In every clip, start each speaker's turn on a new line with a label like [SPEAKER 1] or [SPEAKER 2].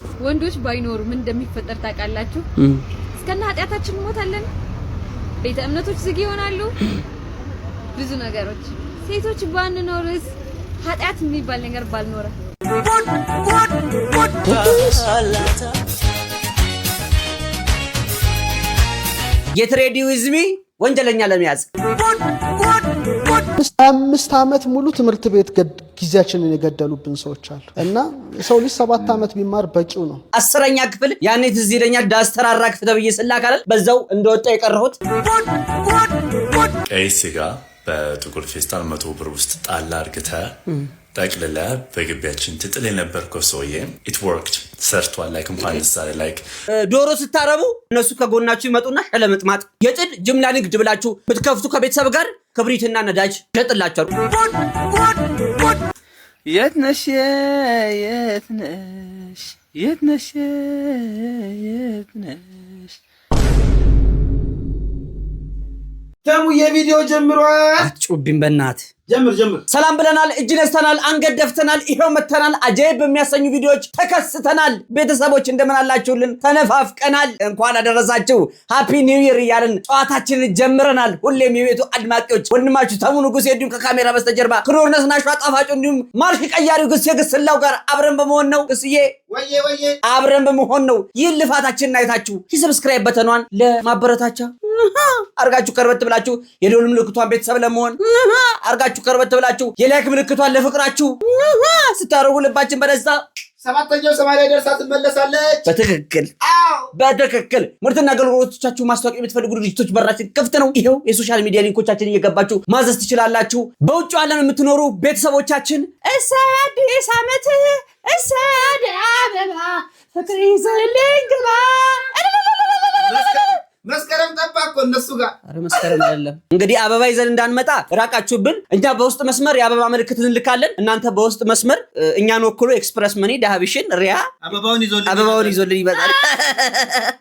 [SPEAKER 1] ወንዶች ባይኖሩ ምን እንደሚፈጠር ታውቃላችሁ? እስከና ኃጢያታችን እንሞታለን። ቤተ እምነቶች ዝግ ይሆናሉ። ብዙ ነገሮች ሴቶች ባንኖርስ ኃጢያት የሚባል ነገር ባልኖረ።
[SPEAKER 2] Get ready with me ወንጀለኛ ለመያዝ
[SPEAKER 3] 5 ዓመት ሙሉ ትምህርት ቤት ጊዜያችንን የገደሉብን ሰዎች አሉ እና ሰው ልጅ 7 ዓመት ቢማር በቂው ነው።
[SPEAKER 2] 10ኛ ክፍል ያኔ ትዝ ይለኛል ዳስ ተራራ ክፍል ተብዬ ስላካለ በዛው እንደወጣ የቀረሁት
[SPEAKER 4] ቀይ ስጋ በጥቁር ፌስታል 100 ብር ውስጥ ጣል አድርገህ ጠቅልለ በግቢያችን ትጥል የነበርከው ሰውዬ it worked ሰርቷል። ላይክ እንኳን ለሳለ ላይክ
[SPEAKER 2] ዶሮ ስታረቡ እነሱ ከጎናችሁ ይመጡና ሸለምጥማጥ የጥድ ጅምላ ንግድ ብላችሁ ብትከፍቱ ከቤተሰብ ጋር ክብሪትና ነዳጅ ሸጥላችሁ
[SPEAKER 5] የት ነሽ የት ነሽ የት ነሽ የት ነሽ
[SPEAKER 6] ተሙ የቪዲዮ ጀምሯል።
[SPEAKER 2] አጭውብኝ በእናት
[SPEAKER 6] ጀምር
[SPEAKER 2] ሰላም ብለናል፣ እጅ ነስተናል፣ አንገት ደፍተናል፣ ይሄው መተናል። አጀብ በሚያሰኙ ቪዲዮዎች ተከስተናል። ቤተሰቦች እንደምን አላችሁልን? ተነፋፍቀናል። እንኳን አደረሳችሁ ሃፒ ኒው ይር እያልን ጨዋታችንን ጀምረናል። ሁሌም የቤቱ አድማቂዎች ወንድማችሁ ተሙ ንጉሴ እንዲሁም ከካሜራ በስተጀርባ ክሮርነስ ናሽዋ ጣፋጭ እንዲሁም ማርሽ ቀያሪው ግስ የግስላው ጋር አብረን በመሆን ነው። ግስዬ
[SPEAKER 6] ወዬ
[SPEAKER 2] አብረን በመሆን ነው። ይህ ልፋታችንን አይታችሁ ሰብስክራይብ በተኗን ለማበረታቻ አርጋችሁ ከርበት ብላችሁ የደወል ምልክቷን ቤተሰብ ለመሆን አርጋችሁ ከርበት ብላችሁ የላይክ ምልክቷን ለፍቅራችሁ ስታረጉ ልባችን በደስታ
[SPEAKER 6] 7ኛው ሰማይ ላይ ደርሳ ትመለሳለች።
[SPEAKER 2] በትክክል ምርትና አገልግሎቶቻችሁ ማስተዋወቅ የምትፈልጉ ድርጅቶች በራችን ክፍት ነው። ይሄው የሶሻል ሚዲያ ሊንኮቻችን እየገባችሁ ማዘዝ ትችላላችሁ። በውጭ ዓለም የምትኖሩ ቤተሰቦቻችን እሰይ አዲስ ዓመት እሰይ አበባ ፍቅር ይዘልኝ ግባ
[SPEAKER 6] መስከረም ጠባቆ እነሱ ጋር
[SPEAKER 2] አረ መስከረም አይደለም እንግዲህ አበባ ይዘን እንዳንመጣ ራቃችሁብን። እኛ በውስጥ መስመር የአበባ ምልክት እንልካለን። እናንተ በውስጥ መስመር እኛን ወክሎ ኤክስፕረስ መኒ ዳሃብሽን ሪያ አበባውን ይዞልን ይመጣል።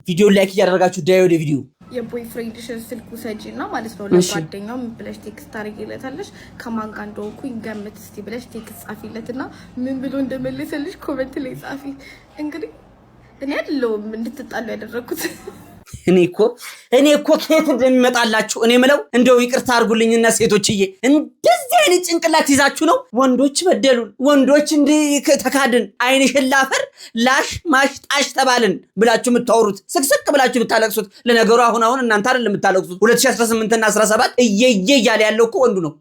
[SPEAKER 2] ቪዲዮ ላይክ እያደረጋችሁ ዳይ ወደ ቪዲዮ
[SPEAKER 7] የቦይፍሬንድሽን ስልኩ ሰጂና ማለት ነው ለጓደኛው ብለሽ ቴክስት ታርጊለታለሽ። ከማን ጋር እንደሆንኩኝ ገምት እስቲ ብለሽ ቴክስት ጻፊለትና ምን ብሎ እንደመለሰልሽ ኮሜንት ላይ ጻፊ። እንግዲህ እኔ አይደለሁም እንድትጣሉ ያደረኩት።
[SPEAKER 2] እኔ እኮ ከየት እንደሚመጣላችሁ እኔ ምለው እንደው ይቅርታ አድርጉልኝና ሴቶችዬ እንደዚህ አይነት ጭንቅላት ይዛችሁ ነው ወንዶች በደሉን ወንዶች እንዲህ ተካድን አይንሽን ላፈር ላሽ ማሽ ጣሽ ተባልን ብላችሁ የምታወሩት ስቅስቅ ብላችሁ የምታለቅሱት። ለነገሩ አሁን እናንተ አይደል የምታለቅሱት 2018 እና 17 እየየ ያለ ያለው እኮ ወንዱ ነው።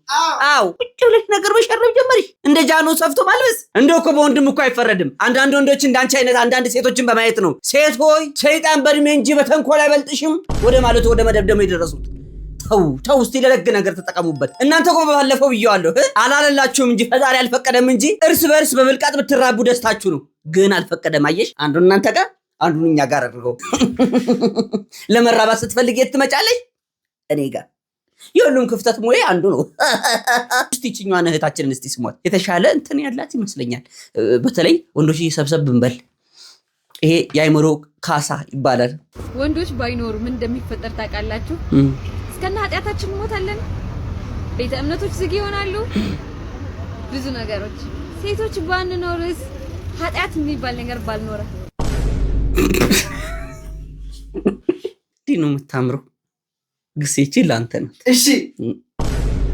[SPEAKER 2] አው ቁጭ ብለሽ ነገር መሸረብ ጀመሪ እንደ ጃኖ ሰፍቶ ማልበስ። እንደው እኮ በወንድም እኮ አይፈረድም። አንዳንድ ወንዶች እንዳንቺ አይነት አንዳንድ ሴቶችን በማየት ነው ሴት ሆይ ሰይጣን በእድሜ እንጂ በተንኮል አይበልጥሽም ወደ ማለት ወደ መደብደም የደረሱት። ተው እስቲ ለደግ ነገር ተጠቀሙበት። እናንተ እኮ ባለፈው ብየዋለሁ አላለላችሁም እንጂ ፈጣሪ አልፈቀደም እንጂ እርስ በርስ በብልቃጥ ብትራቡ ደስታችሁ ነው። ግን አልፈቀደም። አየሽ አንዱን እናንተ ጋር አንዱን እኛ ጋር አድርገው ለመራባት ስትፈልግ የት ትመጫለሽ? እኔ ጋር የሁሉም ክፍተት ሞዬ አንዱ ነው። እስቲ ጭኛዋን እህታችንን እስቲ ስሟት። የተሻለ እንትን ያላት ይመስለኛል። በተለይ ወንዶች ሰብሰብ ብንበል ይሄ የአይምሮ ካሳ ይባላል።
[SPEAKER 1] ወንዶች ባይኖሩ ምን እንደሚፈጠር ታውቃላችሁ? እስከና ኃጢያታችን እንሞታለን። ቤተ እምነቶች ዝግ ይሆናሉ። ብዙ ነገሮች ሴቶች ባንኖርስ ኃጢያት የሚባል ነገር ባልኖረ።
[SPEAKER 2] እንዲህ ነው የምታምረው። ግሴቺ ላንተ ነው።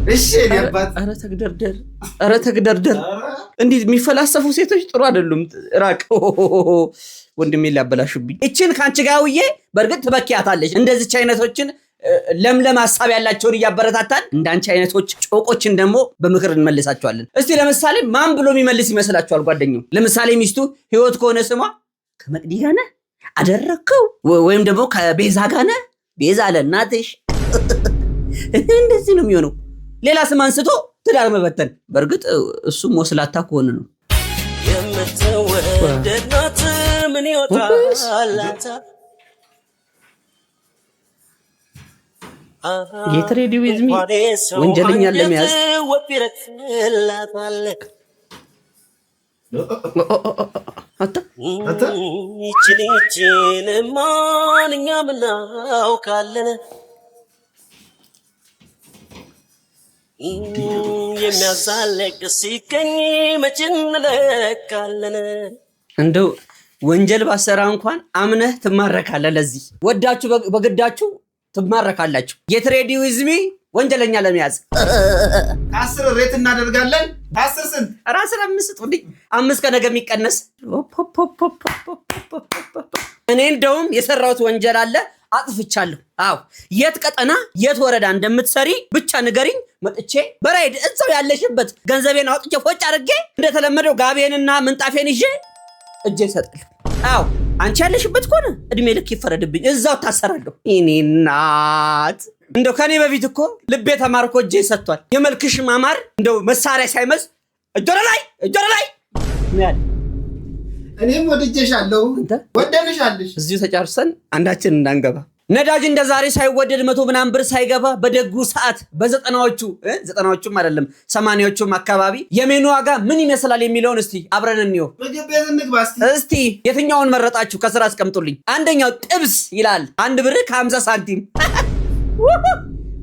[SPEAKER 6] እሺ ነበር።
[SPEAKER 2] አረ ተግደርደር። እንዲህ የሚፈላሰፉ ሴቶች ጥሩ አይደሉም። ራቅ ወንድሜ ሊያበላሹብኝ። እቺን ካንቺ ጋውዬ በርግጥ ትበኪያታለሽ። እንደዚች አይነቶችን ለምለም ሐሳብ ያላቸውን እያበረታታን እንዳንቺ አይነቶች ጮቆችን ደግሞ በምክር እንመልሳቸዋለን። እስቲ ለምሳሌ ማን ብሎ የሚመልስ ይመስላችኋል? ጓደኛው ለምሳሌ ሚስቱ ህይወት ከሆነ ስሟ ከመቅዲ ጋር ነህ አደረከው ወይም ደግሞ ከቤዛ ጋር ነህ ቤዛ ለእናትሽ እንደዚህ ነው የሚሆነው። ሌላ ስም አንስቶ ትዳር መበተን። በርግጥ እሱም ወስላታ ከሆነ ነው።
[SPEAKER 8] የምትወደድናት ምን ይወጣላታ
[SPEAKER 2] ጌት ሬዲ ዊዝ ሚ ወንጀለኛ ለመያዝ
[SPEAKER 8] ይችን ማንኛም እናውቃለን የሚያዛለቅ ሲገኝ መቼ እንለካለን።
[SPEAKER 2] እንደው ወንጀል ባሰራ እንኳን አምነህ ትማረካለህ። ለዚህ ወዳችሁ በግዳችሁ ትማረካላችሁ። ጌት ሬዲ ዊዝ ሚ ወንጀለኛ ለመያዝ
[SPEAKER 6] 10 ሬት እናደርጋለን። 10 ስንት?
[SPEAKER 2] ራስን 5 ስጡልኝ። 5 ከነገ የሚቀነስ እኔ እንደውም የሰራሁት ወንጀል አለ አጥፍቻለሁ። አዎ የት ቀጠና የት ወረዳ እንደምትሰሪ ብቻ ንገሪኝ። መጥቼ በራይድ እዛው ያለሽበት ገንዘቤን አውጥቼ ፎጭ አድርጌ እንደተለመደው ጋቤንና ምንጣፌን ይዤ እጄ እሰጣለሁ። አዎ አንቺ ያለሽበት ከሆነ እድሜ ልክ ይፈረድብኝ፣ እዛው ታሰራለሁ። እኔ እናት እንደው ከኔ በፊት እኮ ልቤ ተማርኮ እጄ ሰጥቷል። የመልክሽ ማማር እንደው መሳሪያ ሳይመዝ እጆረ ላይ ያለ
[SPEAKER 6] እኔም ወድጄሻለሁ ወደንሻለሽ።
[SPEAKER 2] እዚሁ ተጫርሰን አንዳችን እንዳንገባ ነዳጅ እንደ ዛሬ ሳይወደድ 100 ምናምን ብር ሳይገባ በደጉ ሰዓት በዘጠናዎቹም አይደለም 80ዎቹም አካባቢ የሜኑ ዋጋ ምን ይመስላል የሚለውን እስቲ አብረን እንየው። እስቲ የትኛውን መረጣችሁ? ከስራ አስቀምጡልኝ። አንደኛው ጥብስ ይላል 1 ብር ከ50 ሳንቲም።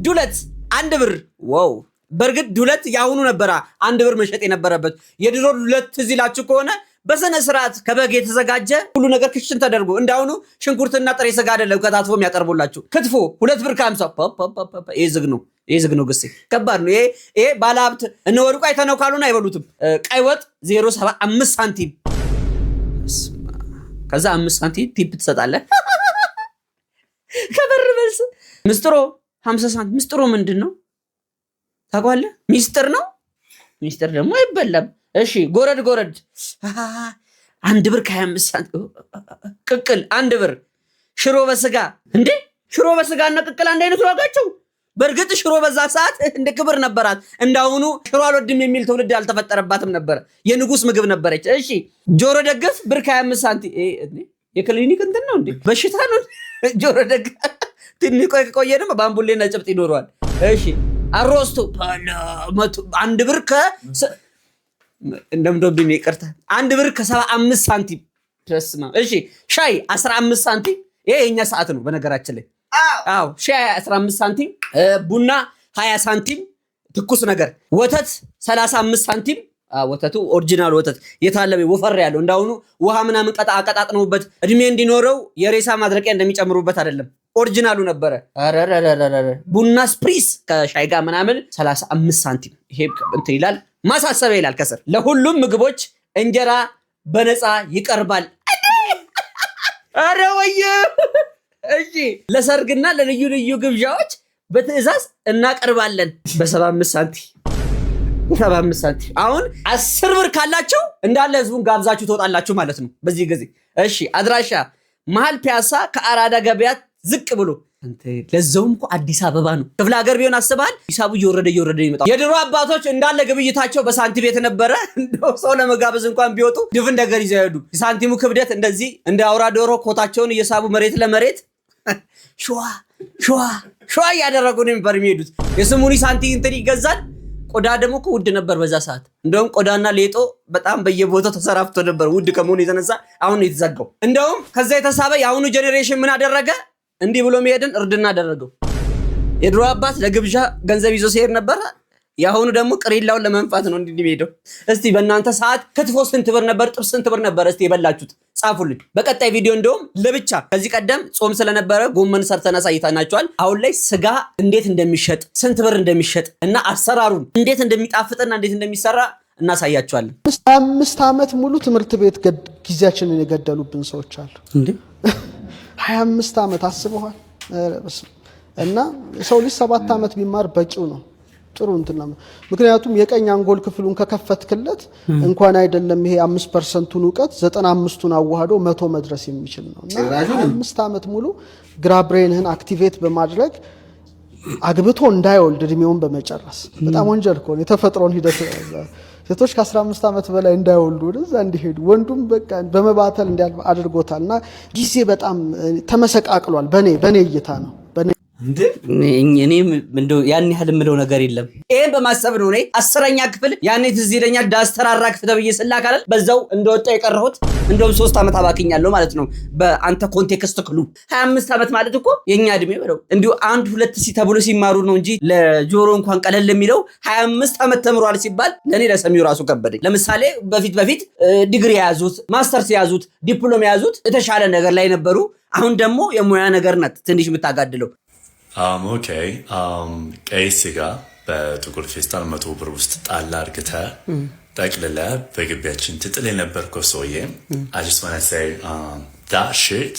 [SPEAKER 2] ዱለት 1 ብር። ዋው በርግጥ ዱለት ያሁኑ ነበር 1 ብር መሸጥ የነበረበት። የድሮ ዱለት ትዝ ይላችሁ ከሆነ በሰነ ስርዓት ከበግ የተዘጋጀ ሁሉ ነገር ክሽን ተደርጎ እንዳሁኑ ሽንኩርትና ጥሬ ስጋ አይደለም ከታትፎ የሚያቀርቡላችሁ። ክትፎ 2 ብር ከ50። ይሄ ዝግ ነው ግሴ ከባድ ነው። ይሄ ባለሀብት እነ ወርቁ አይተነው ካሉን አይበሉትም። ቀይ ወጥ 0.75 ሳንቲም። ከዛ 5 ሳንቲም ቲፕ ትሰጣለህ። ከበር መልስ ምስጥሮ 50 ሳንቲም። ምስጥሮ ምንድን ነው ታውቃለህ? ሚስጥር ነው። ሚስጥር ደግሞ አይበላም። እሺ ጎረድ 1 ብር ከ25 ሳንቲም። ቅቅል 1 ብር። ሽሮ በስጋ እንዴ! ሽሮ በስጋና ቅቅል አንድ አይነት ዋጋቸው። በእርግጥ ሽሮ በዛ ሰዓት እንደ ክብር ነበራት። እንዳሁኑ ሽሮ አልወድም የሚል ትውልድ አልተፈጠረባትም ነበር። የንጉስ ምግብ ነበረች። እሺ ጆሮ ደግፍ 1 ብር ከ25 ሳንቲም። የክሊኒክ እንትን ነው እንዴ? በሽታ ነው ጆሮ ደግፍ። ትንሽ ቆየ ደግሞ ባምቡሌና ጭብጥ ይኖረዋል። እሺ አሮስቶ 1 ብር እንደምዶብኝ ይቅርታ 1 ብር ከ75 ሳንቲም ድረስ ነው። እሺ ሻይ 15 ሳንቲም። ይሄ የኛ ሰዓት ነው በነገራችን ላይ። አዎ ሻይ 15 ሳንቲም፣ ቡና 20 ሳንቲም ትኩስ ነገር፣ ወተት 35 ሳንቲም። ወተቱ ኦሪጂናል ወተት የታለበ ወፈር ያለው እንዳሁኑ ውሃ ምናምን አቀጣጥነውበት እድሜ እንዲኖረው የሬሳ ማድረቂያ እንደሚጨምሩበት አይደለም። ኦሪጂናሉ ነበረ። አረረረረረ ቡና ስፕሪስ ከሻይ ጋር ምናምን 35 ሳንቲም። ይሄ እንትን ይላል ማሳሰቢያ ይላል ከስር ለሁሉም ምግቦች እንጀራ በነፃ ይቀርባል። አረ ወየ! እሺ ለሰርግና ለልዩ ልዩ ግብዣዎች በትዕዛዝ እናቀርባለን በ75 ሳንቲም። 75 ሳንቲም። አሁን 10 ብር ካላችሁ እንዳለ ህዝቡን ጋብዛችሁ ትወጣላችሁ ማለት ነው በዚህ ጊዜ። እሺ አድራሻ መሀል ፒያሳ ከአራዳ ገበያ ዝቅ ብሎ አንተ ለዛውም እኮ አዲስ አበባ ነው። ክፍለ ሀገር ቢሆን አስበሃል? ሂሳቡ እየወረደ ይመጣል። የድሮ አባቶች እንዳለ ግብይታቸው በሳንቲም ቤት ነበረ። እንደው ሰው ለመጋበዝ እንኳን ቢወጡ ድፍን ነገር ይዘው ይሄዱ። ሳንቲሙ ክብደት እንደዚህ እንደ አውራ ዶሮ ኮታቸውን እየሳቡ መሬት ለመሬት ሸዋ እያደረጉ ነው የሚሄዱት። የስሙኒ ሳንቲም እንትን ይገዛል። ቆዳ ደግሞ እኮ ውድ ነበር በዛ ሰዓት። እንደውም ቆዳና ሌጦ በጣም በየቦታው ተሰራፍቶ ነበር ውድ ከመሆኑ የተነሳ አሁን የተዘጋው። እንደውም ከዛ የተሳበ የአሁኑ ጄኔሬሽን ምን አደረገ? እንዲህ ብሎ መሄድን እርድና አደረገው። የድሮ አባት ለግብዣ ገንዘብ ይዞ ሲሄድ ነበር። የአሁኑ ደግሞ ቅሪላውን ለመንፋት ነው እንዲህ የሚሄደው። እስቲ በእናንተ ሰዓት ክትፎ ስንት ብር ነበር? ጥብስ ስንት ብር ነበር? እስቲ የበላችሁት ጻፉልኝ። በቀጣይ ቪዲዮ እንደውም ለብቻ ከዚህ ቀደም ጾም ስለነበረ ጎመን ሰርተን አሳይተናችኋል። አሁን ላይ ስጋ እንዴት እንደሚሸጥ ስንት ብር እንደሚሸጥ እና አሰራሩን እንዴት እንደሚጣፍጥና እንዴት እንደሚሰራ እናሳያችኋለን።
[SPEAKER 3] 5 ዓመት ሙሉ ትምህርት ቤት ጊዜያችንን የገደሉብን ሰዎች አሉ እንዴ! 25 ዓመት አስበዋል። እና ሰው ልጅ 7 ዓመት ቢማር በቂው ነው። ጥሩ እንትን ነው። ምክንያቱም የቀኝ አንጎል ክፍሉን ከከፈትክለት እንኳን አይደለም ይሄ 5%ን ዕውቀት 95ቱን አዋህዶ 100 መድረስ የሚችል ነው። እና 5 ዓመት ሙሉ ግራ ብሬንህን አክቲቬት በማድረግ አግብቶ እንዳይወልድ እድሜውን በመጨረስ በጣም ወንጀል ነው። የተፈጥሮን ሂደት ሴቶች ከ15 ዓመት በላይ እንዳይወልዱ ወደዛ እንዲሄዱ ወንዱም በቃ በመባተል እንዲያልፍ አድርጎታልና ጊዜ በጣም ተመሰቃቅሏል። በኔ እይታ ነው።
[SPEAKER 2] እኔም እንደው ያን ያህል ምለው ነገር የለም። ይሄን በማሰብ ነው እኔ 10ኛ ክፍል ያኔ ትዝ ይለኛል ዳስ ተራራ ከተብዬ ስላካላል በዛው እንደወጣ የቀረሁት እንደውም 3 ዓመት አባክኛለሁ ማለት ነው። በአንተ ኮንቴክስት ክሉ 25 ዓመት ማለት እኮ የኛ እድሜ ብለው እንዲሁ 1-2 ተብሎ ሲማሩ ነው እንጂ ለጆሮ እንኳን ቀለል የሚለው 25 ዓመት ተምሯል ሲባል ለኔ ለሰሚው ራሱ ከበደኝ። ለምሳሌ በፊት ዲግሪ ያዙት፣ ማስተርስ ያዙት፣ ዲፕሎማ ያዙት የተሻለ ነገር ላይ ነበሩ። አሁን ደግሞ የሙያ ነገር ናት ትንሽ የምታጋድለው።
[SPEAKER 4] ኦኬ ቀይ ስጋ በጥቁር ፌስታል 100 ብር ውስጥ ጣል አድርገህ ጠቅልለህ በግቢያችን ትጥል የነበርከው ሰውዬ I just want to say that shit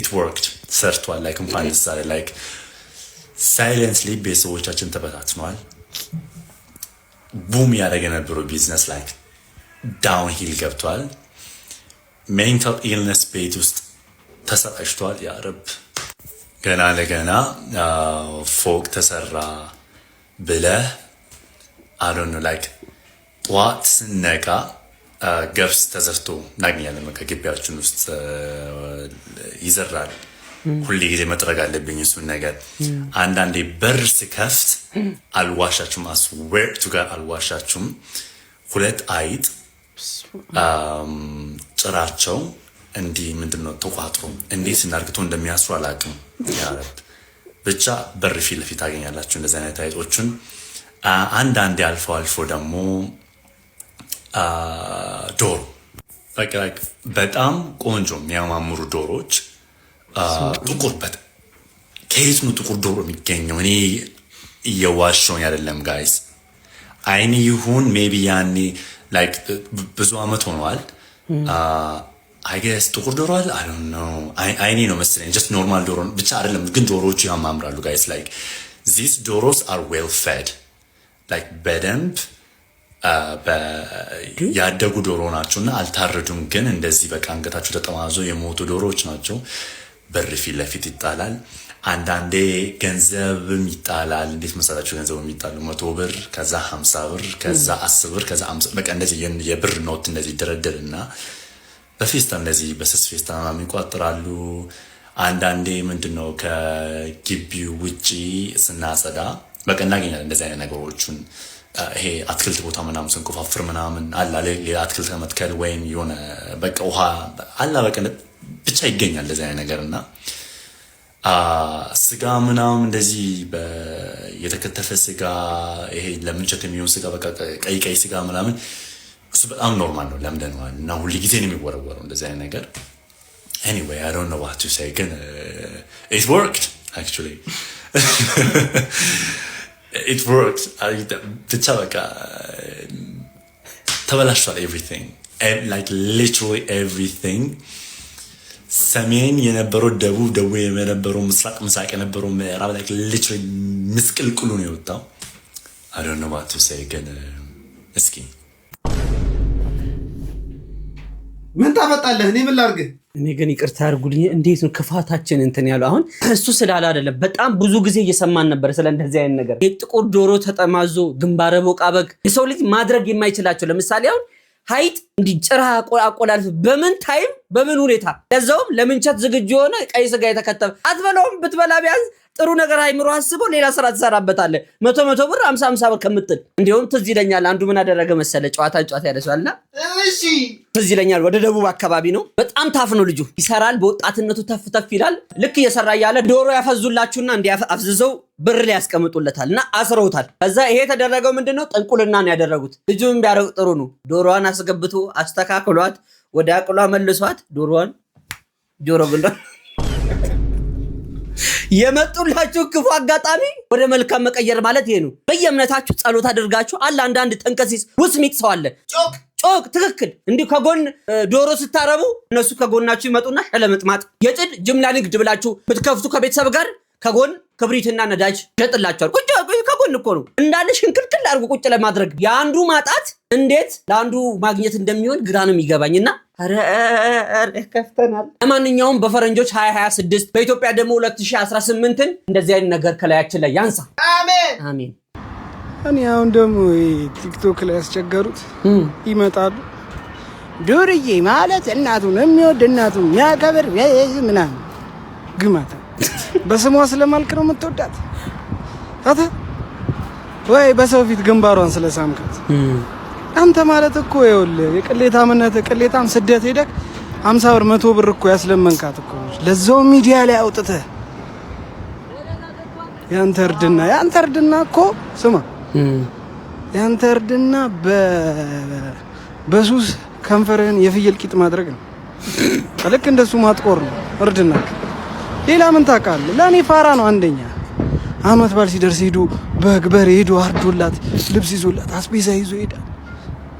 [SPEAKER 4] it worked ሰርቷል። ላይክ እንኳን ደስ አለህ። ላይክ ሳይለንስሊ ቤተሰቦቻችን ተበታትነዋል። ቡም ያደረገ የነበረው ቢዝነስ ላይክ ዳውን ሂል ገብቷል። ሜንታል ኢልነስ ቤት ውስጥ ተሰራጭቷል። ያ ረብ ገና ለገና ፎቅ ተሰራ ብለህ አዶን ላይክ ጠዋት ስነቃ ገብስ ተዘርቶ እናገኛለን። ግቢያችን ውስጥ ይዘራል። ሁሌ ጊዜ መጥረግ አለብኝ እሱን ነገር። አንዳንዴ በር ስከፍት አልዋሻችሁም፣ አስዌር ቱ ጋር አልዋሻችሁም፣ 2 አይጥ ጭራቸው እንዲህ ምንድነው ተቋጥሮ እንዴት እናርግቶ እንደሚያስሩ አላውቅም። ብቻ በር ፊት ለፊት ታገኛላችሁ እንደዚህ አይነት አይጦችን። አንዳንዴ አልፎ ደግሞ ዶሮ በቃ በጣም ቆንጆ የሚያማምሩ ዶሮች ጥቁር ከየት ነው ጥቁር ዶሮ የሚገኘው? እኔ እየዋሸሁኝ አይደለም ጋይስ። አይኔ ይሁን ሜቢ ያኔ ላይክ ብዙ አመት ሆነዋል። አይገስ ጥቁር ዶሮ አለ አይ ዶንት ኖ አይኔ ነው መሰለኝ። ጀስት ኖርማል ዶሮ ብቻ አይደለም ግን ዶሮዎቹ ያማምራሉ ጋይስ። ላይክ ዚስ ዶሮስ አር ዌል ፌድ ላይክ በደንብ ያደጉ ዶሮ ናቸውና አልታረዱም። ግን እንደዚህ በቃ አንገታቸው ተጠማዞ የሞቱ ዶሮዎች ናቸው። በር ፊት ለፊት ይጣላል። አንዳንዴ ገንዘብም ይጣላል። እንዴት መሰላችሁ ገንዘብ የሚጣሉ 100 ብር ከዛ 50 ብር ከዛ 10 ብር ከዛ 50 በቃ እንደዚህ የብር ኖት እንደዚህ ይደረደርና በፌስታ እንደዚህ በስስ ፌስታ ምናምን ይቋጥራሉ። አንዳንዴ ምንድነው ከግቢው ውጪ ስናጸዳ በቃ እናገኛለን እንደዚህ አይነት ነገሮችን። ይሄ አትክልት ቦታ ምናምን ስንቆፋፍር ምናምን አላ ሌላ አትክልት ከመትከል ወይም የሆነ በቃ ውሃ አላ በቃ ብቻ ይገኛል እንደዚህ አይነት ነገርና ስጋ ምናምን እንደዚህ የተከተፈ ስጋ ይሄ ለምንቸት የሚሆን ስጋ በቃ ቀይ ስጋ ምናምን እሱ በጣም ኖርማል ነው፣ ለምደነዋል እና ሁሉ ጊዜ ነው የሚወረወረው እንደዚህ አይነት ነገር። anyway I don't know what to say ግን it worked actually it worked ብቻ በቃ ተበላሽቷል everything like literally everything። ሰሜን የነበረው ደቡብ የነበረው ምስራቅ የነበረው ምዕራብ like literally ምስቅልቅሉ ነው የወጣው። I don't know what to say ግን እስኪ
[SPEAKER 6] ምን ታፈጣለህ? እኔ ምን ላድርግ?
[SPEAKER 2] እኔ ግን ይቅርታ አድርጉልኝ። እንዴት ነው ክፋታችን እንትን ያለው? አሁን እሱ ስላለ አይደለም በጣም ብዙ ጊዜ እየሰማን ነበር ስለ እንደዚህ አይነት ነገር። የጥቁር ዶሮ ተጠማዞ ግንባረ ቦቃ በግ የሰው ልጅ ማድረግ የማይችላቸው ለምሳሌ አሁን ሀይጥ እንዲጭራ አቆላልፍ በምን ታይም በምን ሁኔታ ለዛውም ለምንቸት ዝግጁ የሆነ ቀይ ስጋ የተከተፈ አትበላውም። ብትበላ ቢያንስ ጥሩ ነገር አይምሮ አስበው ሌላ ስራ ትሰራበታለህ። 100 ብር 50 ብር ከምጥል እንዲሁም ትዝ ይለኛል አንዱ ምን አደረገ መሰለ ጨዋታ ያደርሳልና እሺ ትዝ ይለኛል ወደ ደቡብ አካባቢ ነው። በጣም ታፍ ነው ልጁ ይሰራል። በወጣትነቱ ተፍ ይላል። ልክ እየሰራ ያለ ዶሮ ያፈዙላችሁና እንዲያፈዝዘው ብር ላይ ያስቀምጡለታልና አስረውታል። ከዛ ይሄ ተደረገው ምንድነው ጥንቁልና ነው ያደረጉት። ልጁም ቢያረግ ጥሩ ነው። ዶሮዋን አስገብቶ አስተካክሏት ወደ አቅሏ መልሷት ዶሮዋን ጆሮ ብሎ የመጡላችሁ ክፉ አጋጣሚ ወደ መልካም መቀየር ማለት ይሄ ነው። በየእምነታችሁ ጸሎት አድርጋችሁ አለ አንዳንድ ጠንቀሲስ ውስሚት ሰው አለ ጮክ ትክክል እንዲሁ ከጎን ዶሮ ስታረቡ እነሱ ከጎናችሁ ይመጡና ሸለምጥማጥ የጭድ ጅምላ ንግድ ብላችሁ ብትከፍቱ ከቤተሰብ ጋር ከጎን ክብሪትና ነዳጅ ሸጥላችኋል። ቁጭ ከጎን እኮ ነው እንዳለ ሽንክልክል አድርጎ ቁጭ ለማድረግ የአንዱ ማጣት እንዴት ለአንዱ ማግኘት እንደሚሆን ግራ ነው የሚገባኝና አረ ከፍተናል። ለማንኛውም በፈረንጆች 2026 በኢትዮጵያ ደግሞ 2018ን እንደዚህ አይነት ነገር ከላያችን ላይ ያንሳ። አሜን አሜን።
[SPEAKER 9] እኔ አሁን ደግሞ ቲክቶክ ላይ ያስቸገሩት ይመጣሉ። ዱርዬ ማለት እናቱን የሚወድ እናቱን የሚያከብር ምናምን ግማታ በስሟ ስለማልክ ነው የምትወዳት አታ ወይ በሰው ፊት ግንባሯን ስለሳምካት? አንተ ማለት እኮ ይኸውልህ የቅሌታም ስደት ሄደክ 50 ብር 100 ብር እኮ ያስለመንካት እኮ ለዛው ሚዲያ ላይ አውጥተህ ያንተ እርድና እኮ ስማ ያንተ እርድና በሱስ ከንፈርህን የፍየል ቂጥ ማድረግ ነው። ልክ እንደሱ ማጥቆር ነው እርድና። ሌላ ምን ታውቃለህ? ለእኔ ፋራ ነው አንደኛ። አመት ባል ሲደርስ ሄዱ በግ በሬ ሄዱ አርዶላት ልብስ ይዞላት አስቤዛ ይዞ ሄዳል።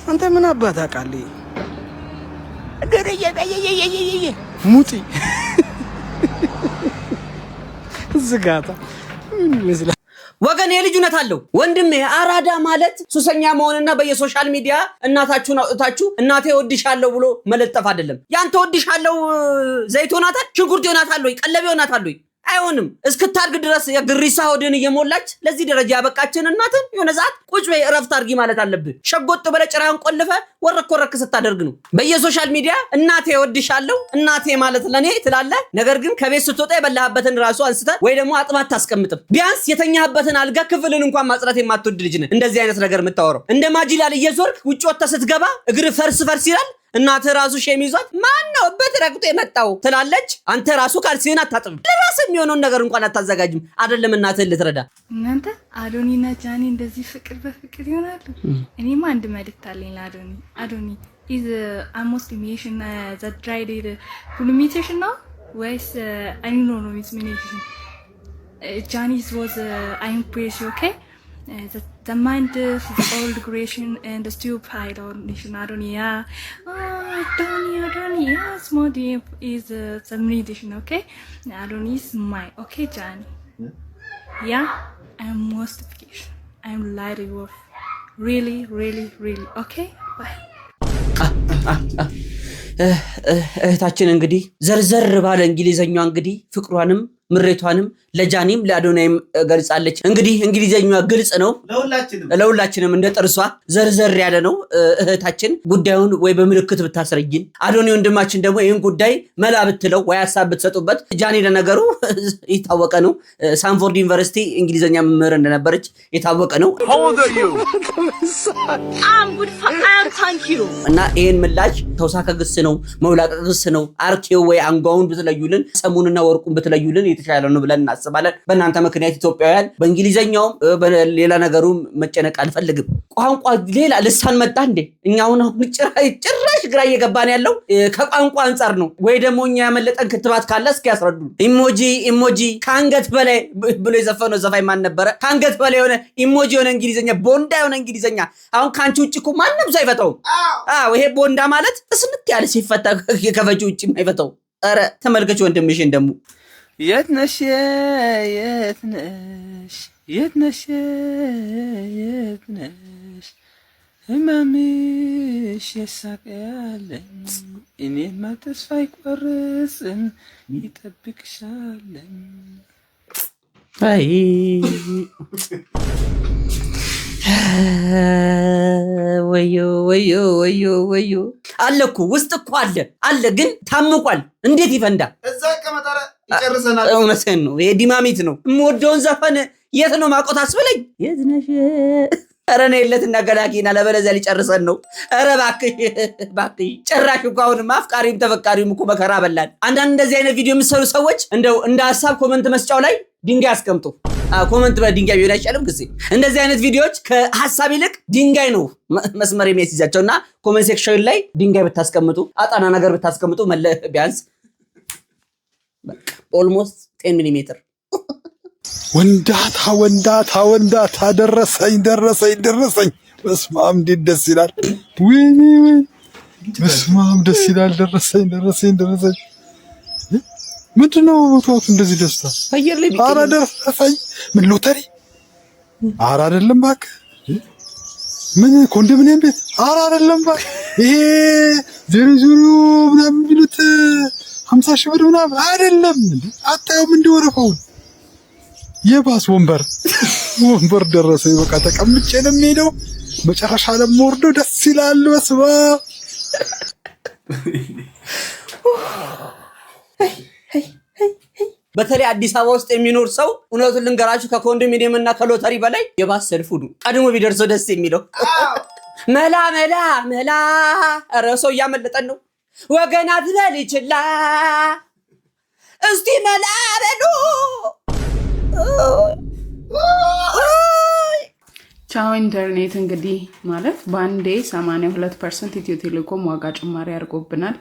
[SPEAKER 9] አንተ ምን አባት ታውቃለህ? ሙጢ ዝጋታ ምን ይመስላል?
[SPEAKER 2] ወገን የልጅነት አለው ወንድሜ። አራዳ ማለት ሱሰኛ መሆንና በየሶሻል ሚዲያ እናታችሁን አውጥታችሁ እናቴ ወድሻለሁ ብሎ መለጠፍ አይደለም። ያንተ ወድሻለሁ ዘይት ሆናታል፣ ሽንኩርት ሆናታል ወይ ቀለቤ ሆናታል ወይ? አይሆንም። እስክታርግ ድረስ የግሪሳ ሆድን እየሞላች ለዚህ ደረጃ ያበቃችን እናትን የሆነ ሰዓት ቁጭ በይ እረፍት አድርጊ ማለት አለብህ። ሸጎጥ ብለህ ጭራህን ቆልፈ ወረክ ስታደርግ ነው በየሶሻል ሚዲያ እናቴ ወድሻለሁ እናቴ ማለት ለኔ ትላለህ። ነገር ግን ከቤት ስትወጣ የበላህበትን ራሱ አንስተህ ወይ ደግሞ አጥባት ታስቀምጥም። ቢያንስ የተኛህበትን አልጋ ክፍልን እንኳን ማጽዳት የማትወድ ልጅ ነህ። እንደዚህ አይነት ነገር የምታወራው እንደ ማጂላል እየዞርክ ውጭ ወጥተህ ስትገባ እግር ፈርስ ይላል። እናትህ ራሱ ሼም ይዟት ማነው በትረግጦ የመጣው ትላለች። አንተ ራሱ ካልሲህን አታጥብም። ለራስህ የሚሆነውን ነገር እንኳን አታዘጋጅም። አይደለም እናትህን ልትረዳ።
[SPEAKER 7] እናንተ አዶኒና ጃኒ እንደዚህ ፍቅር በፍቅር ይሆናሉ? እኔማ አንድ መልእክት አለኝ ለአዶኒ። አዶኒ ኢዝ አሞስቲሜሽን ዘ ድራይድ ሉሚቴሽን ነው ወይስ አይኖ ነው ሚስሚኔሽን? ጃኒ was impressed, okay? The mind is the old creation and the stupid nation. Adonia, small deep is the meditation, okay? Adonia is mine, okay, Johnny? Yeah, I'm most vacation. I'm lighting off. Really, okay? Bye.
[SPEAKER 2] እህታችን እንግዲህ ዘርዘር ባለ እንግሊዘኛዋ እንግዲህ ፍቅሯንም ምሬቷንም ለጃኒም ለአዶናይም ገልጻለች። እንግዲህ እንግሊዘኛዋ ግልጽ ነው ለሁላችንም እንደ ጥርሷ ዘርዘር ያለ ነው። እህታችን ጉዳዩን ወይ በምልክት ብታስረጅን፣ አዶኒ ወንድማችን ደግሞ ይህን ጉዳይ መላ ብትለው ወይ ሀሳብ ብትሰጡበት። ጃኒ ለነገሩ የታወቀ ነው ሳንፎርድ ዩኒቨርሲቲ እንግሊዘኛ መምህር እንደነበረች የታወቀ ነው። እና ይህን ምላሽ ተውሳከ ግስ ነው መውላቀ ግስ ነው። አርኬው ወይ አንጓውን ብትለዩልን ሰሙንና ወርቁን ብትለዩልን የተሻለ ነው ብለን እናስባለን። በእናንተ ምክንያት ኢትዮጵያውያን በእንግሊዘኛውም በሌላ ነገሩም መጨነቅ አልፈልግም። ቋንቋ ሌላ ልሳን መጣ እንዴ? እኛ አሁን ጭራሽ ግራ እየገባን ያለው ከቋንቋ አንጻር ነው ወይ ደግሞ እኛ ያመለጠን ክትባት ካለ እስኪ ያስረዱ። ኢሞጂ ከአንገት በላይ ብሎ የዘፈነው ዘፋኝ ማን ነበረ? ከአንገት በላይ የሆነ ኢሞጂ የሆነ እንግሊዘኛ ቦንዳ የሆነ እንግሊዘኛ አሁን ካንቺ ውጭ እኮ ማንም ሰው አይፈታውም። ይሄ ቦንዳ ማለት እስንት ያለ ሲፈታ ከፈጂ ውጭ አይፈታው። ኧረ ተመልከች ወንድምሽን ደግሞ
[SPEAKER 5] የት ነሽ ህመምሽ የሳቀያለኝ እኔማ ተስፋ አይቆርጥም ይጠብቅሻለኝ።
[SPEAKER 2] አይ ወዮ አለኩ ውስጥ እኮ አለ ግን ታምቋል። እንዴት ይፈንዳ?
[SPEAKER 6] እዛ ከመጣረ ይጨርሰናል።
[SPEAKER 2] እውነትህን ነው። ይሄ ዲማሚት ነው። የምወደውን ዘፈን የት ነው ማቆት አስበለኝ። የት ነሽ? ኧረ እኔ የለትና ገላጊና ለበለዚያ ሊጨርሰን ነው። ኧረ እባክሽ ጭራሽ እኮ አሁንም አፍቃሪም ተፈቃሪም እኮ መከራ በላን። አንዳንድ እንደዚህ አይነት ቪዲዮ የምትሰሩ ሰዎች እንደው እንደ ሀሳብ ኮመንት መስጫው ላይ ድንጋይ አስቀምጡ። ኮመንት በድንጋይ ቢሆን አይቻልም ጊዜ እንደዚህ አይነት ቪዲዮዎች ከሀሳብ ይልቅ ድንጋይ ነው መስመር የሚያስይዛቸውና ኮመንት ሴክሽን ላይ ድንጋይ ብታስቀምጡ አጣና ነገር ብታስቀምጡ ቢያንስ በቃ ኦልሞስት 10 ሚሊሜትር
[SPEAKER 10] ወንዳታ ደረሰኝ። በስመ አብ እንዴት ደስ ይላል! ወይኔ በስመ አብ ደስ ይላል። ደረሰኝ። ምንድነው ቦታው እንደዚህ ደስታ?
[SPEAKER 2] አየር ላይ
[SPEAKER 10] ኧረ ደረሰኝ። ምን ሎተሪ? ኧረ አይደለም እባክህ። ምን ኮንዶሚኒየም ቤት? ኧረ አይደለም እባክህ። ይሄ 00 ምናምን ቢሉት 50 ሺህ ብር ምናምን አይደለም። አታየውም እንደወረፈውን የባስ ወንበር ደረሰኝ። በቃ ተቀምጬ ነው የምሄደው። መጨረሻ ለምወርደው ደስ ይላል። በስመ አብ
[SPEAKER 2] በተለይ አዲስ አበባ ውስጥ የሚኖር ሰው እውነቱን ልንገራችሁ ከኮንዶሚኒየም እና ከሎተሪ በላይ የባስ ሰልፉ ነው ቀድሞ ቢደርሰው ደስ የሚለው። መላ መላ መላ ኧረ ሰው እያመለጠን ነው ወገና ትበል ይችላ እስቲ መላ በሉ።
[SPEAKER 11] ቻው ኢንተርኔት እንግዲህ ማለት ባንዴ 82% ኢትዮ ቴሌኮም ዋጋ ጭማሪ አድርጎብናል።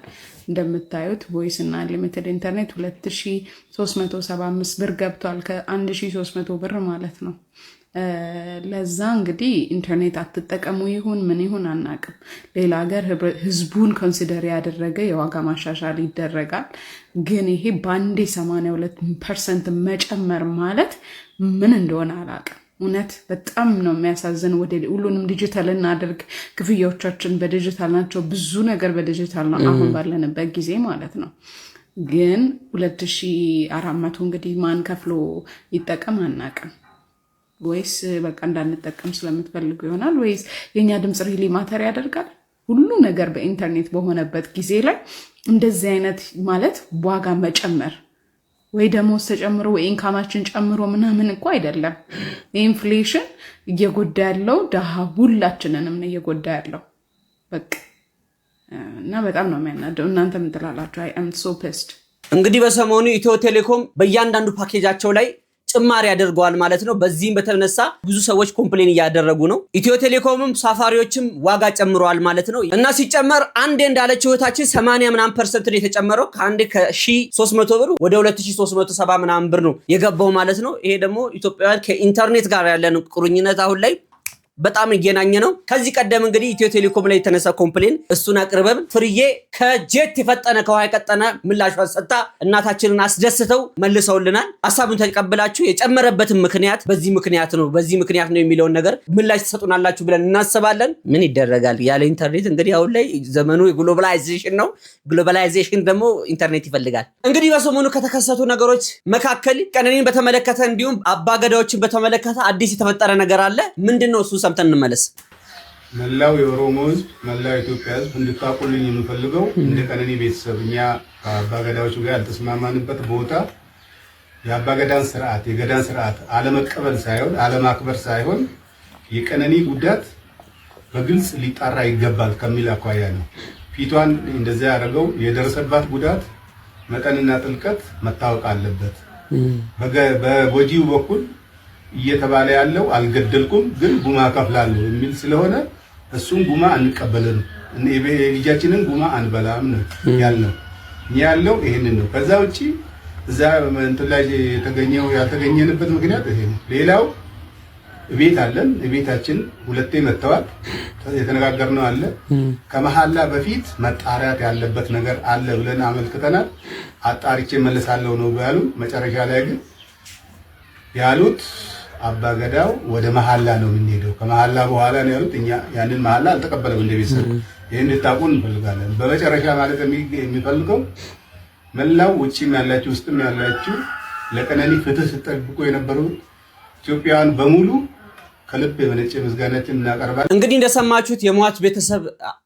[SPEAKER 11] እንደምታዩት ቮይስ እና ሊሚትድ ኢንተርኔት 2375 ብር ገብቷል ከ1300 ብር ማለት ነው። ለዛ እንግዲህ ኢንተርኔት አትጠቀሙ ይሁን ምን ይሁን አናቅም። ሌላ ሀገር ህዝቡን ኮንሲደር ያደረገ የዋጋ ማሻሻል ይደረጋል። ግን ይሄ ባንዴ 82% መጨመር ማለት ምን እንደሆነ አላቅም። እውነት በጣም ነው የሚያሳዝን። ወደ ሁሉንም ዲጂታል እናድርግ፣ ክፍያዎቻችን በዲጂታል ናቸው፣ ብዙ ነገር በዲጂታል ነው አሁን ባለንበት ጊዜ ማለት ነው። ግን 2400 እንግዲህ ማን ከፍሎ ይጠቀም አናቅም። ወይስ በቃ እንዳንጠቀም ስለምትፈልጉ ይሆናል ወይስ የኛ ድምጽ ሪሊ ማተር ያደርጋል? ሁሉ ነገር በኢንተርኔት በሆነበት ጊዜ ላይ እንደዚህ አይነት ማለት ዋጋ መጨመር ወይ ደሞዝ ተጨምሮ ወይ ኢንካማችን ጨምሮ ምናምን እኮ አይደለም። ኢንፍሌሽን እየጎዳ ያለው ደሃ ሁላችንንም ነው እየጎዳ ያለው በቃ እና በጣም ነው የሚያናደው። እናንተ ምን ትላላችሁ? አይ አም ሶ ፒስድ።
[SPEAKER 2] እንግዲህ በሰሞኑ ኢትዮ ቴሌኮም በእያንዳንዱ ፓኬጃቸው ላይ ጭማሪ ያደርገዋል ማለት ነው። በዚህም በተነሳ ብዙ ሰዎች ኮምፕሌን እያደረጉ ነው። ኢትዮ ቴሌኮምም ሳፋሪዎችም ዋጋ ጨምረዋል ማለት ነው። እና ሲጨመር አንዴ እንዳለችው እህታችን 80% ነው የተጨመረው። ከአንዴ ከ1300 ብር ወደ 2370 ምናምን ብር ነው የገባው ማለት ነው። ይሄ ደግሞ ኢትዮጵያውያን ከኢንተርኔት ጋር ያለን ቁርኝነት አሁን ላይ በጣም እየናኘ ነው። ከዚህ ቀደም እንግዲህ ኢትዮ ቴሌኮም ላይ የተነሳ ኮምፕሌን እሱን አቅርበን ፍርዬ ከጄት የፈጠነ ከውሃ የቀጠነ ምላሿን ሰጥታ እናታችንን አስደስተው መልሰውልናል። ሀሳቡን ተቀብላችሁ የጨመረበትን ምክንያት በዚህ ምክንያት ነው የሚለውን ነገር ምላሽ ትሰጡናላችሁ ብለን እናስባለን። ምን ይደረጋል ያለ ኢንተርኔት እንግዲህ አሁን ላይ ዘመኑ የግሎባላይዜሽን ነው። ግሎባላይዜሽን ደግሞ ኢንተርኔት ይፈልጋል። እንግዲህ በሰሞኑ ከተከሰቱ ነገሮች መካከል ቀነኒን በተመለከተ እንዲሁም አባገዳዎችን በተመለከተ አዲስ የተፈጠረ ነገር አለ። ምንድነው እሱ? ሰምተን እንመለስ።
[SPEAKER 10] መላው የኦሮሞ ህዝብ፣ መላው ኢትዮጵያ ህዝብ እንድታቁልኝ የምፈልገው እንደ ቀነኒ ቤተሰብ እኛ ከአባገዳዎቹ ጋር ያልተስማማንበት ቦታ የአባገዳን ስርዓት የገዳን ስርዓት አለመቀበል ሳይሆን አለማክበር ሳይሆን የቀነኒ ጉዳት በግልጽ ሊጣራ ይገባል ከሚል አኳያ ነው። ፊቷን እንደዛ ያደረገው የደረሰባት ጉዳት መጠንና ጥልቀት መታወቅ አለበት። በጎጂው በኩል እየተባለ ያለው አልገደልኩም ግን ጉማ ከፍላለሁ የሚል ስለሆነ እሱን ጉማ አንቀበልም፣ ልጃችንን ጉማ አንበላም ነው ያልነው። ያለው ይሄንን ነው። ከዛ ውጪ እዛ እንትን ላይ ያልተገኘንበት ምክንያት ይሄ ነው። ሌላው ቤት አለን። ቤታችን ሁለቴ መተዋል። የተነጋገርነው አለ። ከመሐላ በፊት መጣሪያት ያለበት ነገር አለ ብለን አመልክተናል። አጣሪቼ መለሳለሁ ነው ያሉ። መጨረሻ ላይ ግን ያሉት አባገዳው ወደ መሐላ ነው የምንሄደው፣ ከመሐላ በኋላ ነው ያሉት። እኛ ያንን መሐላ አልተቀበለም እንደ ቤተሰብ። ይሄን እንድታቁን እንፈልጋለን። በመጨረሻ ማለት የሚፈልገው መላው ውጪም ያላችሁ ውስጥም ያላችሁ ለቀነኒ ፍትህ ስትጠብቁ የነበሩ ኢትዮጵያውያን በሙሉ ከልብ የመነጨ ምስጋናችን እናቀርባለን።
[SPEAKER 2] እንግዲህ እንደሰማችሁት የሟች ቤተሰብ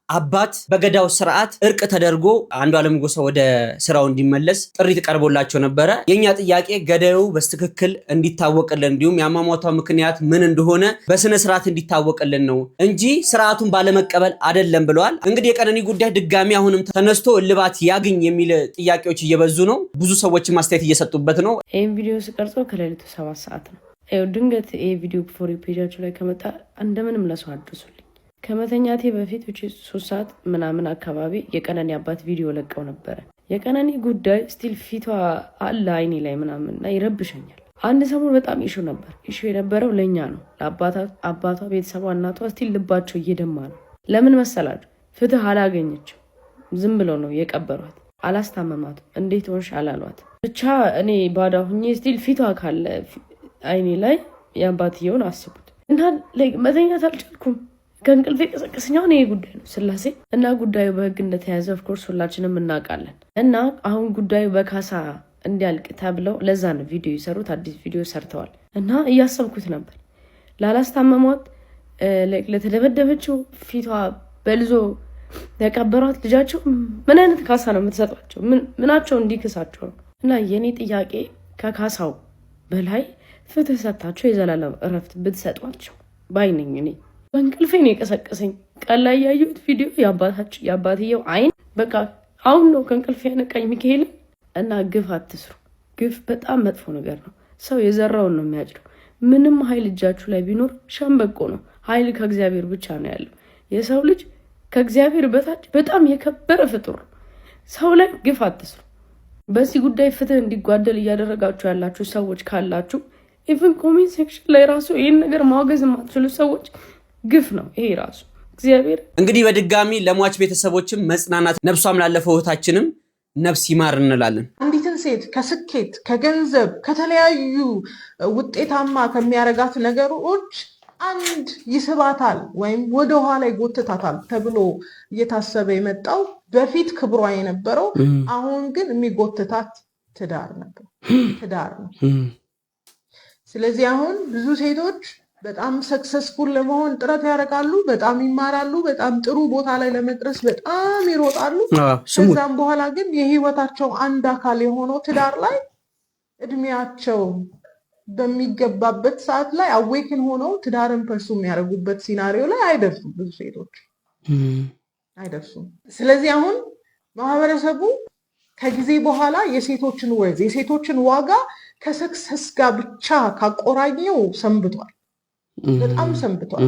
[SPEAKER 2] አባት በገዳው ስርዓት እርቅ ተደርጎ አንዱዓለም ጎሳ ወደ ስራው እንዲመለስ ጥሪ ተቀርቦላቸው ነበረ። የኛ ጥያቄ ገዳዩ በትክክል እንዲታወቅልን እንዲሁም የአሟሟቷ ምክንያት ምን እንደሆነ በስነ ስርዓት እንዲታወቅልን ነው እንጂ ስርዓቱን ባለመቀበል አይደለም ብለዋል። እንግዲህ የቀነኒ ጉዳይ ድጋሚ አሁንም ተነስቶ እልባት ያግኝ የሚል ጥያቄዎች እየበዙ ነው። ብዙ ሰዎች ማስተያየት እየሰጡበት ነው።
[SPEAKER 12] ይሄን ቪዲዮ ስቀርጾ ከሌሊቱ 7 ሰዓት ነው። ድንገት ይሄ ቪዲዮ ፎር ፔጃችሁ ላይ ከመጣ እንደምንም ለሰው አድርሱልኝ። ከመተኛቴ በፊት 3 ሰዓት ምናምን አካባቢ የቀነኒ አባት ቪዲዮ ለቀው ነበረ። የቀነኒ ጉዳይ ስቲል ፊቷ አለ አይኔ ላይ ምናምን እና ይረብሸኛል። አንድ ሰሞን በጣም ኢሹ ነበር። ኢሹ የነበረው ለኛ ነው፣ ለአባቷ ቤተሰቧ፣ እናቷ ስቲል ልባቸው እየደማ ነው። ለምን መሰላችሁ? ፍትህ አላገኘችም። ዝም ብለው ነው የቀበሯት። አላስታመማት። እንዴት ሆንሽ አላሏት። ብቻ እኔ ባዳ ሁኜ ስቲል ፊቷ ካለ አይኔ ላይ የአባትየውን አስቡት እና መተኛት አልቻልኩም። ከእንቅልፌ ቀሰቀሰኛው ይሄ ጉዳይ ነው ስላሴ እና ጉዳዩ በህግ እንደተያዘ ኦፍኮርስ ሁላችንም እናውቃለን። እና አሁን ጉዳዩ በካሳ እንዲያልቅ ተብለው ለዛ ነው ቪዲዮ የሰሩት። አዲስ ቪዲዮ ሰርተዋል እና እያሰብኩት ነበር ላላስታመሟት ለተደበደበችው ፊቷ በልዞ የቀበሯት ልጃቸው ምን አይነት ካሳ ነው የምትሰጧቸው? ምናቸው እንዲክሳቸው ነው? እና የኔ ጥያቄ ከካሳው በላይ ፍትህ ሰጣቸው የዘላለም እረፍት ብትሰጧቸው ባይነኝ። እኔ በእንቅልፌ ነው የቀሰቀሰኝ። ቀን ላይ ያየሁት ቪዲዮ የአባትየው አይን በቃ አሁን ነው ከእንቅልፌ ያነቃኝ። ሚካኤል እና ግፍ አትስሩ። ግፍ በጣም መጥፎ ነገር ነው። ሰው የዘራውን ነው የሚያጭደው። ምንም ኃይል እጃችሁ ላይ ቢኖር ሸምበቆ ነው። ኃይል ከእግዚአብሔር ብቻ ነው ያለው። የሰው ልጅ ከእግዚአብሔር በታች በጣም የከበረ ፍጡር ነው። ሰው ላይ ግፍ አትስሩ። በዚህ ጉዳይ ፍትህ እንዲጓደል እያደረጋችሁ ያላችሁ ሰዎች ካላችሁ ኢቭን ኮሜንት ሴክሽን ላይ ራሱ ይህን ነገር ማውገዝ የማትችሉ ሰዎች ግፍ ነው ይሄ ራሱ። እግዚአብሔር
[SPEAKER 2] እንግዲህ በድጋሚ ለሟች ቤተሰቦችም መጽናናት፣ ነፍሷም ላለፈው እህታችንም ነፍስ ይማር እንላለን።
[SPEAKER 13] አንዲትን ሴት ከስኬት ከገንዘብ ከተለያዩ ውጤታማ ከሚያረጋት ነገሮች አንድ ይስባታል ወይም ወደ ኋላ ይጎትታታል ተብሎ እየታሰበ የመጣው በፊት ክብሯ የነበረው አሁን ግን የሚጎትታት ትዳር ነበር፣ ትዳር ነው። ስለዚህ አሁን ብዙ ሴቶች በጣም ሰክሰስፉል ለመሆን ጥረት ያደርጋሉ፣ በጣም ይማራሉ፣ በጣም ጥሩ ቦታ ላይ ለመድረስ በጣም ይሮጣሉ። ከዛም በኋላ ግን የህይወታቸው አንድ አካል የሆነው ትዳር ላይ እድሜያቸው በሚገባበት ሰዓት ላይ አዌክን ሆነው ትዳርን ፐርሱ የሚያደርጉበት ሲናሪዮ ላይ አይደርሱም፣ ብዙ ሴቶች አይደርሱም። ስለዚህ አሁን ማህበረሰቡ ከጊዜ በኋላ የሴቶችን ወዝ የሴቶችን ዋጋ ከሰክሰስ ጋር ብቻ ካቆራኘው ሰንብቷል፣ በጣም ሰንብቷል።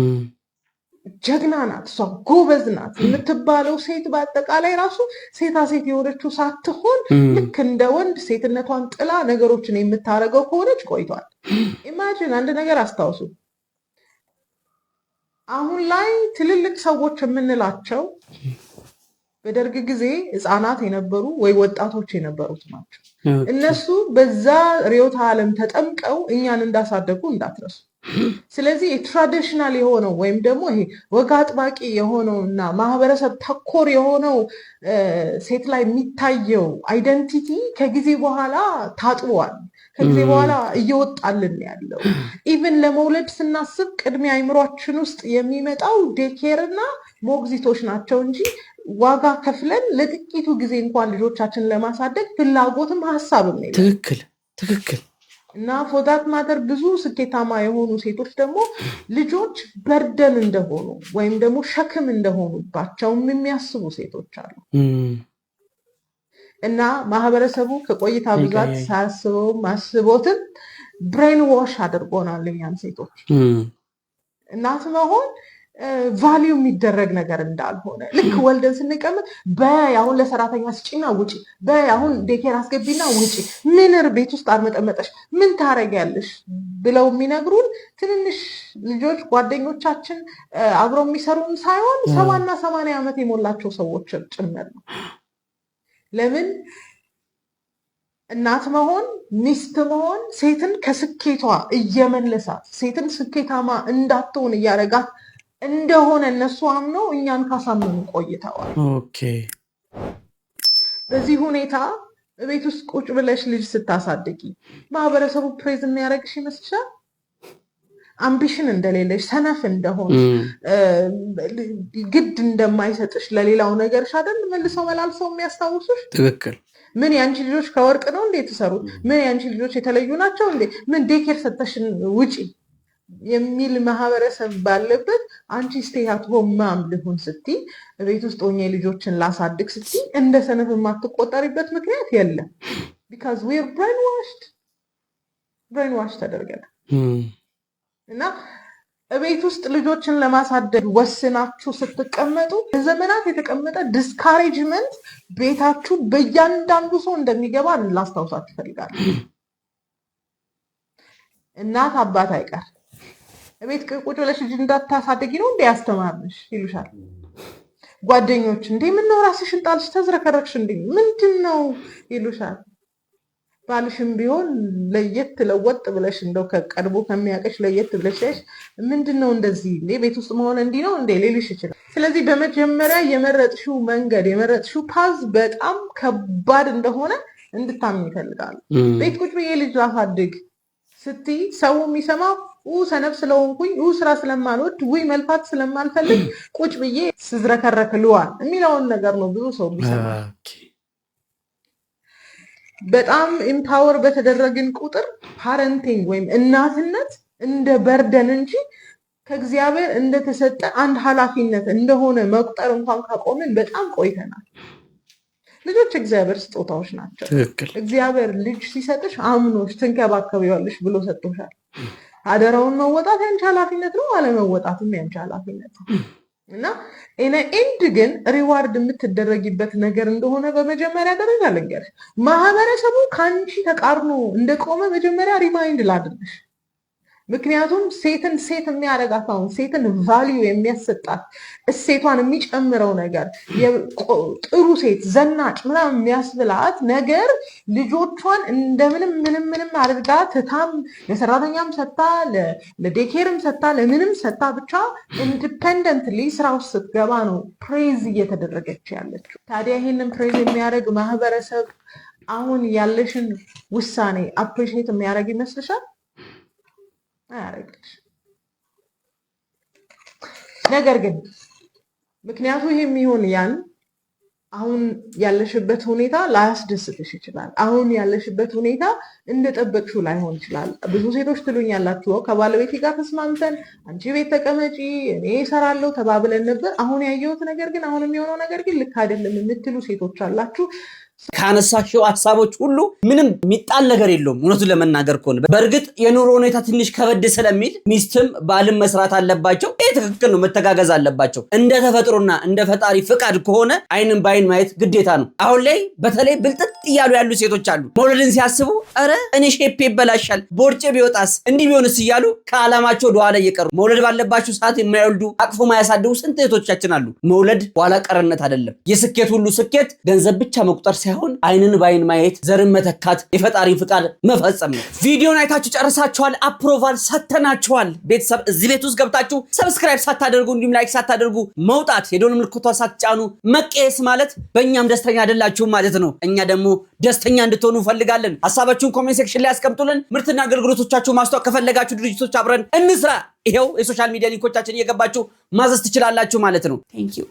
[SPEAKER 13] ጀግና ናት፣ እሷ ጎበዝ ናት የምትባለው ሴት በአጠቃላይ ራሱ ሴታ ሴት የሆነችው ሳትሆን ልክ እንደ ወንድ ሴትነቷን ጥላ ነገሮችን የምታደርገው ከሆነች ቆይቷል። ኢማጂን አንድ ነገር አስታውሱ። አሁን ላይ ትልልቅ ሰዎች የምንላቸው በደርግ ጊዜ ህፃናት የነበሩ ወይ ወጣቶች የነበሩት ናቸው። እነሱ በዛ ርዕዮተ ዓለም ተጠምቀው እኛን እንዳሳደጉ እንዳትረሱ። ስለዚህ ትራዲሽናል የሆነው ወይም ደግሞ ይሄ ወግ አጥባቂ የሆነውና ማህበረሰብ ተኮር የሆነው ሴት ላይ የሚታየው አይደንቲቲ ከጊዜ በኋላ ታጥቧል። ከጊዜ በኋላ እየወጣልን ያለው ኢቭን ለመውለድ ስናስብ ቅድሚያ አይምሯችን ውስጥ የሚመጣው ዴኬር እና ሞግዚቶች ናቸው እንጂ ዋጋ ከፍለን ለጥቂቱ ጊዜ እንኳን ልጆቻችንን ለማሳደግ ፍላጎትም ሀሳብም ነው።
[SPEAKER 2] ትክክል።
[SPEAKER 13] እና ፎዳት ማተር ብዙ ስኬታማ የሆኑ ሴቶች ደግሞ ልጆች በርደን እንደሆኑ ወይም ደግሞ ሸክም እንደሆኑባቸውም የሚያስቡ ሴቶች አሉ። እና ማህበረሰቡ ከቆይታ ብዛት ሳያስበው ማስቦትን ብሬን ዋሽ አድርጎናል እኛን ሴቶች። እናት መሆን ቫሊዩ የሚደረግ ነገር እንዳልሆነ ልክ ወልደን ስንቀምጥ አሁን ለሰራተኛ ስጪና ውጪ፣ አሁን ዴኬር አስገቢና ውጪ፣ ምን ቤት ውስጥ አርመጠመጠሽ ምን ታረጊያለሽ ብለው የሚነግሩን ትንንሽ ልጆች ጓደኞቻችን አብረው የሚሰሩን ሳይሆን 70 እና 80 ዓመት የሞላቸው ሰዎች ጭምር ነው። ለምን እናት መሆን ሚስት መሆን ሴትን ከስኬቷ እየመለሳት ሴትን ስኬታማ እንዳትሆን እያረጋት እንደሆነ እነሱ አምነው እኛን ካሳመኑ ቆይተዋል። በዚህ ሁኔታ ቤት ውስጥ ቁጭ ብለሽ ልጅ ስታሳድጊ ማህበረሰቡ ፕሬዝ የሚያደርግሽ ይመስልሻል? አምቢሽን እንደሌለሽ፣ ሰነፍ እንደሆን፣ ግድ እንደማይሰጥሽ ለሌላው ነገርሽ አይደል መልሰው መላልሰው የሚያስታውሱሽ።
[SPEAKER 2] ትክክል።
[SPEAKER 13] ምን ያንቺ ልጆች ከወርቅ ነው እንዴ የተሰሩት? ምን ያንቺ ልጆች የተለዩ ናቸው እንዴ? ምን ዴኬር ሰተሽን ውጪ የሚል ማህበረሰብ ባለበት አንቺ ስቴይ አት ሆም ማም ልሁን ስትይ፣ ቤት ውስጥ ሆኜ ልጆችን ላሳድግ ስትይ እንደ ሰነፍ የማትቆጠሪበት ምክንያት የለም። ቢካዝ ዊ አር ብሬን ዋሽ ተደርገናል። እና ቤት ውስጥ ልጆችን ለማሳደግ ወስናችሁ ስትቀመጡ ለዘመናት የተቀመጠ ዲስካሬጅመንት ቤታችሁ በእያንዳንዱ ሰው እንደሚገባ ላስታውሳችሁ እፈልጋለሁ። እናት አባት አይቀር ቤት ቁጭ ብለሽ ልጅ እንዳታሳድጊ ነው እንዴ ያስተማርሽ ይሉሻል። ጓደኞች እንዴ ምነው ራስሽን ጣልሽ ተዝረከረክሽ እንዴ ምንድን ነው ይሉሻል። ባልሽም ቢሆን ለየት ለወጥ ብለሽ እንደው ከቀድቦ ከሚያቀሽ ለየት ብለሽ ምንድን ነው እንደዚህ እንዴ ቤት ውስጥ መሆን እንዲህ ነው እንዴ ሊልሽ ይችላል። ስለዚህ በመጀመሪያ የመረጥሽው መንገድ የመረጥሽው ፓዝ በጣም ከባድ እንደሆነ እንድታምኝ ይፈልጋሉ። ቤት ቁጭ ብዬ ልጅ ላሳድግ ስትይ ሰው የሚሰማው ሰነፍ ስለሆንኩኝ ስራ ስለማልወድ መልፋት ስለማልፈልግ ቁጭ ብዬ ስዝረከረክ ልዋል የሚለውን ነገር ነው ብዙ ሰው የሚሰማ። በጣም ኢምፓወር በተደረግን ቁጥር ፓረንቲንግ ወይም እናትነት እንደ በርደን እንጂ ከእግዚአብሔር እንደተሰጠ አንድ ኃላፊነት እንደሆነ መቁጠር እንኳን ካቆምን በጣም ቆይተናል። ልጆች እግዚአብሔር ስጦታዎች ናቸው። እግዚአብሔር ልጅ ሲሰጥሽ አምኖሽ ትንከባከቢዋለሽ ብሎ ሰጥቶሻል። አደራውን መወጣት ያንቺ ኃላፊነት ነው፣ አለመወጣትም ያንቺ ኃላፊነት ነው እና ኤንድ ግን ሪዋርድ የምትደረጊበት ነገር እንደሆነ በመጀመሪያ ደረጃ ልንገርሽ። ማህበረሰቡ ከአንቺ ተቃርኖ እንደቆመ መጀመሪያ ሪማይንድ ላድርግሽ። ምክንያቱም ሴትን ሴት የሚያደርጋት አሁን ሴትን ቫልዩ የሚያሰጣት እሴቷን የሚጨምረው ነገር ጥሩ ሴት ዘናጭ ምናምን የሚያስብላት ነገር ልጆቿን እንደምንም ምንም አድርጋ ትታም ለሰራተኛም ሰታ ለዴኬርም ሰታ ለምንም ሰታ ብቻ ኢንዲፔንደንትሊ ስራ ውስጥ ስትገባ ነው ፕሬዝ እየተደረገች ያለችው። ታዲያ ይሄንን ፕሬዝ የሚያደርግ ማህበረሰብ አሁን ያለሽን ውሳኔ አፕሪሺየት የሚያደርግ ይመስልሻል? አያረግልሽ። ነገር ግን ምክንያቱ ይሄ የሚሆን ያን አሁን ያለሽበት ሁኔታ ላያስደስትሽ ይችላል። አሁን ያለሽበት ሁኔታ እንደጠበቅሽው ላይሆን ይችላል። ብዙ ሴቶች ትሉኛላችሁ ከባለቤቴ ጋር ተስማምተን አንቺ ቤት ተቀመጪ እኔ እሰራለሁ ተባብለን ነበር፣ አሁን ያየሁት ነገር ግን አሁን የሚሆነው ነገር ግን ልክ አይደለም የምትሉ ሴቶች አላችሁ።
[SPEAKER 2] ካነሳሽው ሐሳቦች ሁሉ ምንም ሚጣል ነገር የለውም። እውነቱን ለመናገር ከሆነ በእርግጥ የኑሮ ሁኔታ ትንሽ ከበድ ስለሚል ሚስትም ባልም መስራት አለባቸው። ይሄ ትክክል ነው፣ መተጋገዝ አለባቸው። እንደ ተፈጥሮና እንደ ፈጣሪ ፍቃድ ከሆነ አይንን ባይን ማየት ግዴታ ነው። አሁን ላይ በተለይ ብልጥጥ እያሉ ያሉ ሴቶች አሉ። መውለድን ሲያስቡ ኧረ እኔ ሼፔ ይበላሻል ቦርጬ ቢወጣስ እንዲህ ቢሆንስ እያሉ ከዓላማቸው ወደኋላ እየቀሩ መውለድ ባለባቸው ሰዓት የማይወልዱ አቅፎ ማያሳድጉ ስንት ሴቶቻችን አሉ። መውለድ ኋላ ቀርነት አይደለም። የስኬት ሁሉ ስኬት ገንዘብ ብቻ መቁጠር ሳይሆን አይንን ባይን ማየት ዘርን መተካት የፈጣሪ ፍቃድ መፈጸም ነው። ቪዲዮን አይታችሁ ጨርሳችኋል፣ አፕሮቫል ሰተናችኋል። ቤተሰብ እዚህ ቤት ውስጥ ገብታችሁ ሰብስክራይብ ሳታደርጉ እንዲሁም ላይክ ሳታደርጉ መውጣት የደወል ምልክቷን ሳትጫኑ መቀየስ ማለት በእኛም ደስተኛ አይደላችሁም ማለት ነው። እኛ ደግሞ ደስተኛ እንድትሆኑ ፈልጋለን። ሐሳባችሁን ኮሜንት ሴክሽን ላይ አስቀምጡልን። ምርትና አገልግሎቶቻችሁ ማስተዋወቅ ከፈለጋችሁ ድርጅቶች አብረን እንስራ። ይሄው የሶሻል ሚዲያ ሊንኮቻችን እየገባችሁ ማዘዝ ትችላላችሁ ማለት ነው። ቴንክ ዩ